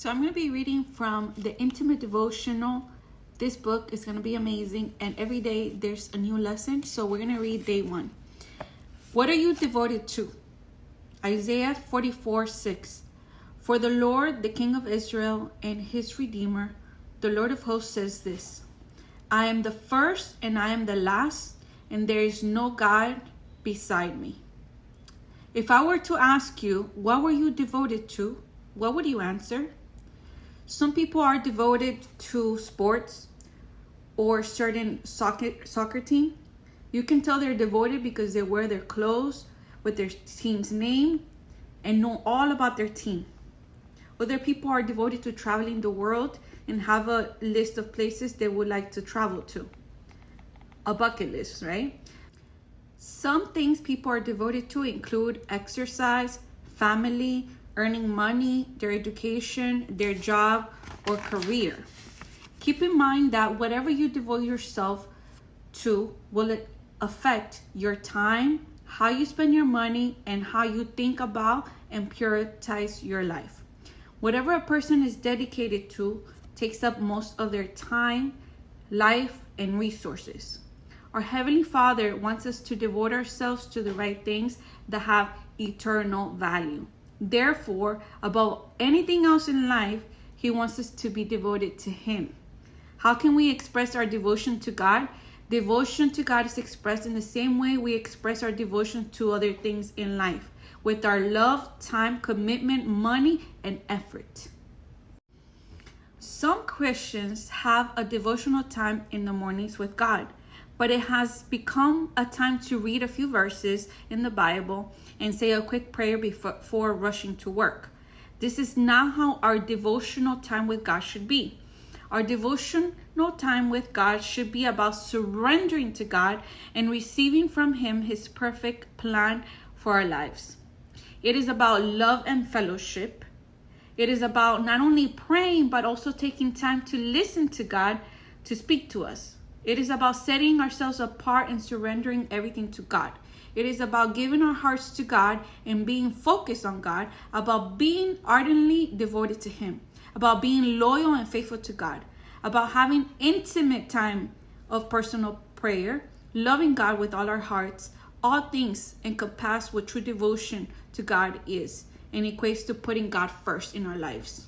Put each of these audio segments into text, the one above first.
So I'm going to be reading from the Intimate Devotional. This book is going to be amazing, and every day there's a new lesson. So we're going to read day 1. What are you devoted to? Isaiah 44:6. For the Lord, the King of Israel and his Redeemer, the Lord of hosts says this: I am the first and I am the last, and there is no God beside me. If I were to ask you, what were you devoted to? What would you answer? Some people are devoted to sports or certain soccer team. You can tell they're devoted because they wear their clothes with their team's name and know all about their team. Other people are devoted to traveling the world and have a list of places they would like to travel to. A bucket list, right? Some things people are devoted to include exercise, family, earning money, their education, their job, or career. Keep in mind that whatever you devote yourself to will affect your time, how you spend your money, and how you think about and prioritize your life. Whatever a person is dedicated to takes up most of their time, life, and resources. Our Heavenly Father wants us to devote ourselves to the right things that have eternal value. Therefore, above anything else in life, He wants us to be devoted to Him. How can we express our devotion to God? Devotion to God is expressed in the same way we express our devotion to other things in life, with our love, time, commitment, money, and effort. Some Christians have a devotional time in the mornings with God, but it has become a time to read a few verses in the Bible and say a quick prayer before rushing to work. This is not how our devotional time with God should be. Our devotional time with God should be about surrendering to God and receiving from Him His perfect plan for our lives. It is about love and fellowship. It is about not only praying, but also taking time to listen to God to speak to us. It is about setting ourselves apart and surrendering everything to God. It is about giving our hearts to God and being focused on God, about being ardently devoted to Him, about being loyal and faithful to God, about having intimate time of personal prayer, loving God with all our hearts. All things encompass what true devotion to God is, and equates to putting God first in our lives.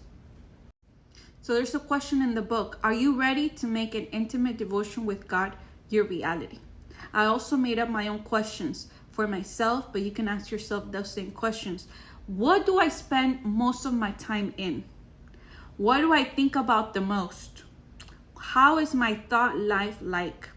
So there's a question in the book: are you ready to make an intimate devotion with God your reality? I also made up my own questions for myself, but you can ask yourself those same questions. What do I spend most of my time in? What do I think about the most? How is my thought life like?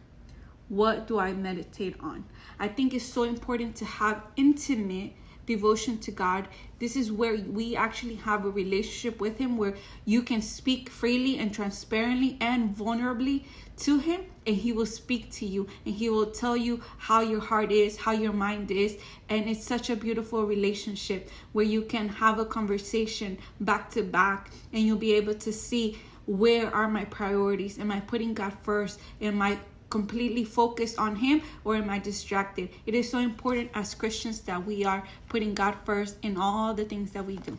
What do I meditate on? I think it's so important to have intimate devotion to God. This is where we actually have a relationship with Him, where you can speak freely and transparently and vulnerably to Him, and He will speak to you and He will tell you how your heart is, how your mind is. And it's such a beautiful relationship where you can have a conversation back to back, and you'll be able to see, where are my priorities? Am I putting God first? Am I completely focused on Him, or am I distracted? It is so important as Christians that we are putting God first in all the things that we do.